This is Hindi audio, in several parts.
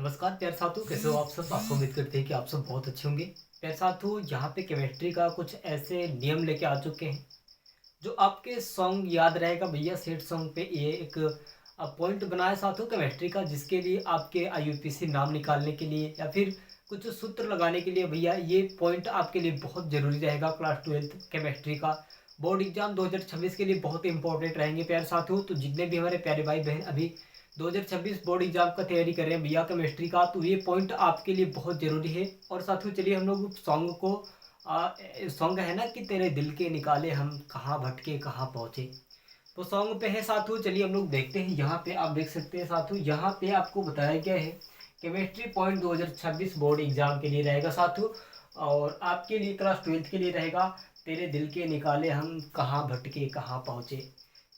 नमस्कार प्यारे साथियों, कैसे हो आप सब। आपको उम्मीद करते हैं कि आप सब बहुत अच्छे होंगे। प्यारे साथियों, यहाँ पे केमिस्ट्री का कुछ ऐसे नियम लेके आ चुके हैं जो आपके सॉन्ग याद रहेगा भैया। सेट सॉन्ग पे ये एक पॉइंट बनाया साथियों केमिस्ट्री का, जिसके लिए आपके आईयूपीएसी नाम निकालने के लिए या फिर कुछ सूत्र लगाने के लिए भैया ये पॉइंट आपके लिए बहुत ज़रूरी रहेगा। क्लास 12th केमिस्ट्री का बोर्ड एग्जाम 2026 के लिए बहुत इंपॉर्टेंट रहेंगे प्यारे साथियों। तो जितने भी हमारे प्यारे भाई बहन अभी 2026 बोर्ड एग्जाम का तैयारी कर रहे हैं भैया केमिस्ट्री का, तो ये पॉइंट आपके लिए बहुत ज़रूरी है। और साथियों चलिए हम लोग सॉन्ग को सॉन्ग है ना कि तेरे दिल के निकाले हम कहाँ भटके कहाँ पहुँचे, तो सॉन्ग पे है साथियों। चलिए हम लोग देखते हैं। यहाँ पे आप देख सकते हैं साथियों, यहाँ पे आपको बताया गया है केमिस्ट्री पॉइंट 2026 बोर्ड एग्जाम के लिए रहेगा साथियों। और आपके लिए क्लास 12th के लिए रहेगा तेरे दिल के निकाले हम कहाँ भटके कहाँ पहुँचे।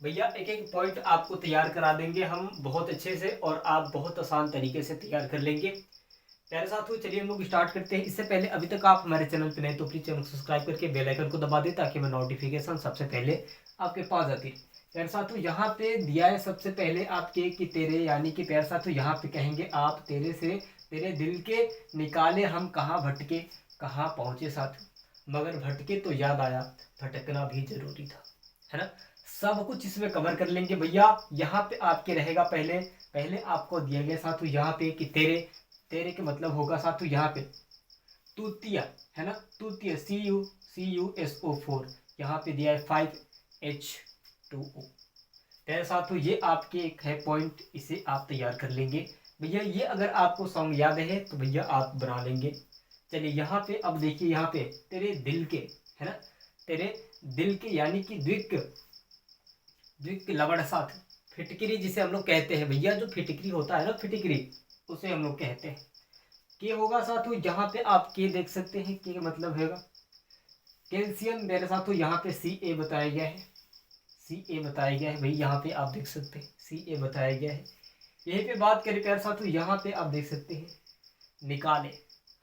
भैया एक एक पॉइंट आपको तैयार करा देंगे हम बहुत अच्छे से, और आप बहुत आसान तरीके से तैयार कर लेंगे। प्यारे साथियों चलिए हम लोग स्टार्ट करते हैं। इससे पहले अभी तक आप हमारे चैनल पर नए तो प्लीज चैनल सब्सक्राइब करके बेल आइकन को दबा दें ताकि मैं नोटिफिकेशन सबसे पहले आपके पास आती है। प्यारे साथियों यहाँ पे दिया है सबसे पहले आपके कि तेरे, यानी कि प्यारे साथियों यहाँ पे कहेंगे आप तेरे से तेरे दिल के निकाले हम कहाँ भटके कहाँ पहुँचे साथियों, मगर भटके तो याद आया भटकना भी जरूरी था, है ना। सब कुछ इसमें कवर कर लेंगे भैया। यहाँ पे आपके रहेगा पहले पहले आपको दिया गया साथियों यहाँ पे कि तेरे, तेरे के मतलब होगा साथियों यहाँ पे तूतिया, है ना। तूतिया CuSO4 यहाँ पे दिया है 5H2O। तेरे साथियों ये आपके एक है पॉइंट, इसे आप तैयार कर लेंगे भैया। ये अगर आपको सॉन्ग याद है तो भैया आप बना लेंगे। चलिए यहाँ पे अब देखिए, यहाँ पे तेरे दिल के, है ना, तेरे दिल के यानी कि द्विक द्विक लवण साथ फिटकरी जिसे हम लोग कहते हैं भैया। जो फिटकरी होता है ना, फिटकरी उसे हम लोग कहते हैं। के होगा साथियों यहाँ पे आप के देख सकते हैं, के मतलब है कैल्शियम। मेरे साथियों यहाँ पे Ca बताया गया है, Ca बताया गया है भाई। यहाँ पे आप देख सकते हैं Ca बताया गया है। यहीं पे बात करें प्यारे साथियों, यहाँ पे आप देख सकते हैं निकाले,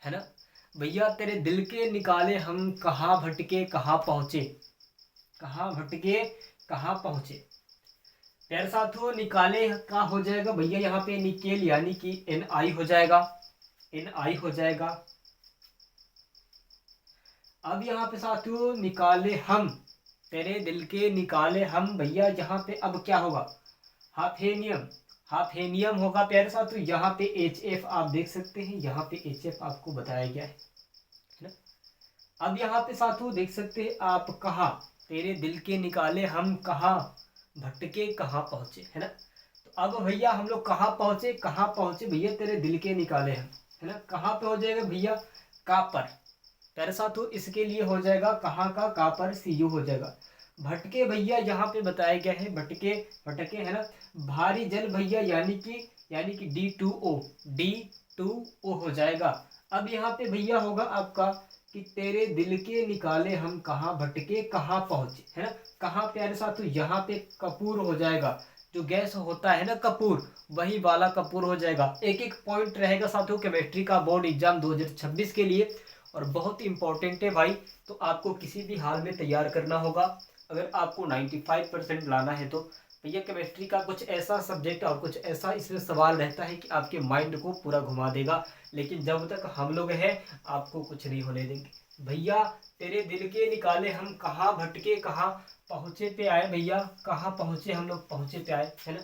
है ना भैया। तेरे दिल के निकाले हम कहाँ भटके कहाँ पहुँचे, कहाँ भटके कहाँ पहुँचे। प्यारे साथियों निकाले का हो जाएगा भैया यहाँ पे निकेल, यानी कि NI हो जाएगा, NI हो जाएगा। अब यहाँ पे साथियों निकाले हम, तेरे दिल के निकाले हम भैया, यहाँ पे अब क्या होगा, हाफेनियम, हाफेनियम होगा प्यारे साथियों। यहाँ पे HF आप देख सकते हैं, यहाँ पे HF आपको बताया गया है ना। अब यहाँ पे साथियों देख सकते हैं आप कहाँ, तेरे दिल के निकाले हम कहाँ भटके कहाँ पहुँचे, है ना। तो अब भैया हम लोग कहाँ पहुँचे भैया, तेरे दिल के निकाले हम, है ना। कहाँ पे हो जाएगा भैया, कापर। तेरे साथियों इसके लिए हो जाएगा कहाँ का, कापर Cu हो जाएगा। भटके भैया यहाँ पे बताया गया है भटके, भटके है ना। भारी जल भैया यानी कि D2O, D2O हो जाएगा। अब यहाँ पे भैया होगा आपका कि तेरे दिल के निकाले हम कहाँ भटके कहाँ पहुँचे, है ना। कहाँ प्यारे साथियों, यहाँ पे कपूर हो जाएगा। जो गैस होता है ना कपूर, वही वाला कपूर हो जाएगा। एक एक पॉइंट रहेगा साथियों केमिस्ट्री का बोर्ड एग्जाम 2026 के लिए, और बहुत ही इंपॉर्टेंट है भाई। तो आपको किसी भी हाल में तैयार करना होगा। अगर आपको 95% लाना है तो भैया केमिस्ट्री का कुछ ऐसा सब्जेक्ट और कुछ ऐसा इसमें सवाल रहता है कि आपके माइंड को पूरा घुमा देगा। लेकिन जब तक हम लोग हैं आपको कुछ नहीं होने देंगे भैया। तेरे दिल के निकाले हम कहाँ भटके कहाँ पहुँचे पे आए भैया, कहाँ पहुँचे हम लोग, पहुँचे पे आए, है ना।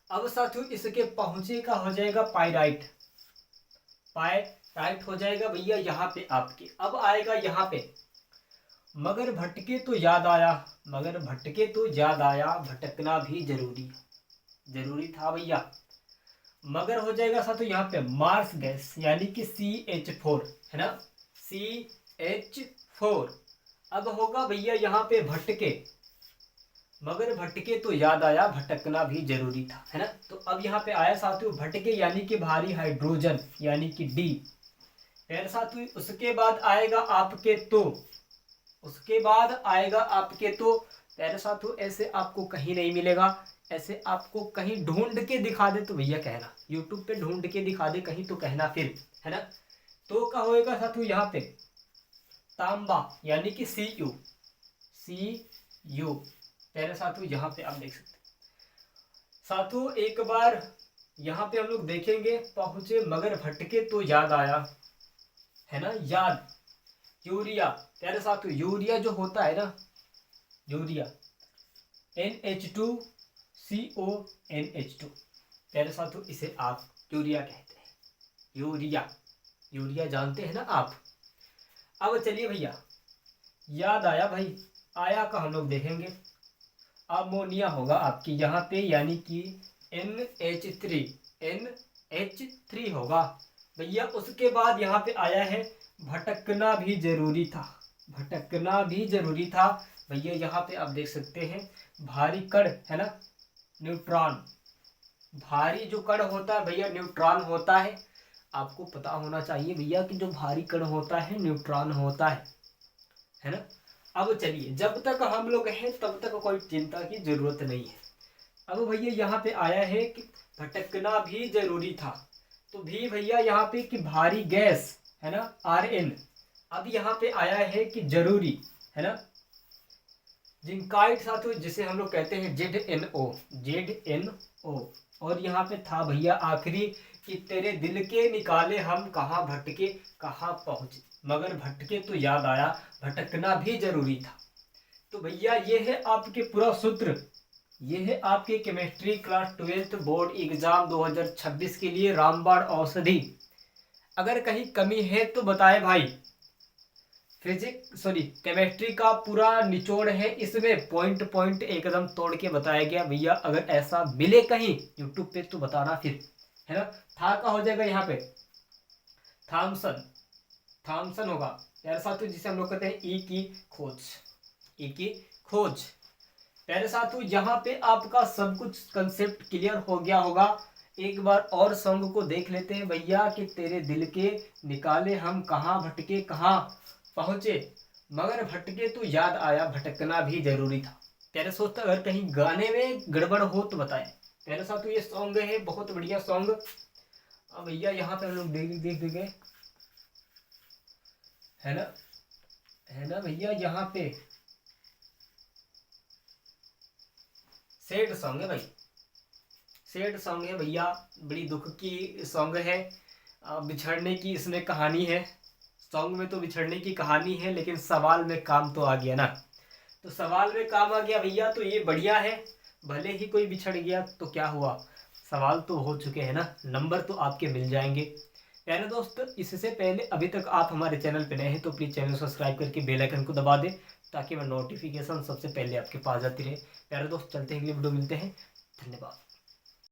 अब साथियों इसके पहुँचे का हो जाएगा पाइराइट, पाइराइट हो जाएगा भैया यहाँ पे आपके। अब आएगा यहाँ पे मगर भटके तो याद आया, मगर भटके तो याद आया भटकना भी जरूरी, जरूरी था भैया। मगर हो जाएगा साथियों यहाँ पे मार्स गैस यानी कि CH4, है ना, CH4। अब होगा भैया यहाँ पे भटके, मगर भटके तो याद आया भटकना भी जरूरी था, है ना। तो अब यहाँ पे आया साथियों भटके यानी कि भारी हाइड्रोजन यानी कि D। फिर साथियों उसके बाद आएगा आपके तो, उसके बाद आएगा आपके तो प्यारे साथियों ऐसे आपको कहीं नहीं मिलेगा। ऐसे आपको कहीं ढूंढ के दिखा दे तो भैया कहना, यूट्यूब पे ढूंढ के दिखा दे कहीं तो कहना फिर, है ना। तो क्या होएगा साथियों यहाँ पे तांबा यानी कि Cu प्यारे साथियों यहाँ पे आप देख सकते हैं। साथियों एक बार यहाँ पे हम लोग देखेंगे पहुंचे मगर भटके तो याद आया, है ना, याद। यूरिया, प्यारे साथियों, यूरिया जो होता है ना, यूरिया NH2CONH2, प्यारे साथियों इसे आप यूरिया कहते हैं। यूरिया, यूरिया जानते हैं ना आप। अब चलिए भैया, याद आया भाई, आया का हम लोग देखेंगे। अमोनिया होगा आपकी यहाँ पे, यानी कि NH3 होगा भैया। उसके बाद यहाँ पे आया है भटकना भी जरूरी था, भटकना भी जरूरी था भैया। यहाँ पे आप देख सकते हैं भारी कण, है ना, न्यूट्रॉन। भारी जो कण होता है भैया न्यूट्रॉन होता है। आपको पता होना चाहिए भैया कि जो भारी कण होता है न्यूट्रॉन होता है ना। अब चलिए, जब तक हम लोग हैं तब तक कोई चिंता की जरूरत नहीं है। अब भैया यहाँ पे आया है कि भटकना भी जरूरी था, तो भी भैया यहाँ पे कि भारी गैस, है ना, Rn। अब यहाँ पे आया है कि जरूरी, है ना, जिंकाइट साथियों जिसे हम लोग कहते हैं ZNO। और यहाँ पे था भैया आखिरी कि तेरे दिल के निकाले हम कहाँ भटके कहाँ पहुँचे, मगर भटके तो याद आया, भटकना भी जरूरी था। तो भैया ये है आपके पूरा सूत्र, ये है आपके chemistry class 12th board exam 2026 के लिए रामबाण औषधि। अगर कहीं कमी है तो बताएं भाई। केमिस्ट्री का पूरा निचोड़ है इसमें, पॉइंट पॉइंट एकदम तोड़ के बताया गया भैया। अगर ऐसा मिले कहीं यूट्यूब पे तो बताना फिर, है ना। था का हो जाएगा यहाँ पे थॉमसन, थॉमसन होगा यार साथियों, जिसे हम लोग कहते हैं ई की खोज, ई की खोज। प्यारे साथियों यहाँ पे आपका सब कुछ कंसेप्ट क्लियर हो गया होगा। एक बार और सॉन्ग को देख लेते हैं भैया कि तेरे दिल के निकाले हम कहाँ भटके कहाँ पहुँचे, मगर भटके तो याद आया, भटकना भी जरूरी था। प्यारे दोस्तों अगर कहीं गाने में गड़बड़ हो तो बताएं। प्यारे साथियों ये सॉन्ग है बहुत बढ़िया सॉन्ग। अब भैया यहाँ पे हम लोग देख गए, है ना भैया। यहाँ पे सैड सॉन्ग है भाई, सैड सॉन्ग है भैया, बड़ी दुख की सॉन्ग है। बिछड़ने की इसमें कहानी है, सॉन्ग में तो बिछड़ने की कहानी है, लेकिन सवाल में काम तो आ गया ना। तो सवाल में काम आ गया भैया, तो ये बढ़िया है। भले ही कोई बिछड़ गया तो क्या हुआ, सवाल तो हो चुके हैं ना, नंबर तो आपके मिल जाएंगे। प्यारे दोस्त इससे पहले अभी तक आप हमारे चैनल पे नए हैं तो प्लीज़ चैनल सब्सक्राइब करके बेल आइकन को दबा दें, ताकि मैं नोटिफिकेशन सबसे पहले आपके पास आती रहे। प्यारे दोस्त चलते हैं, अगली वीडियो मिलते हैं, धन्यवाद।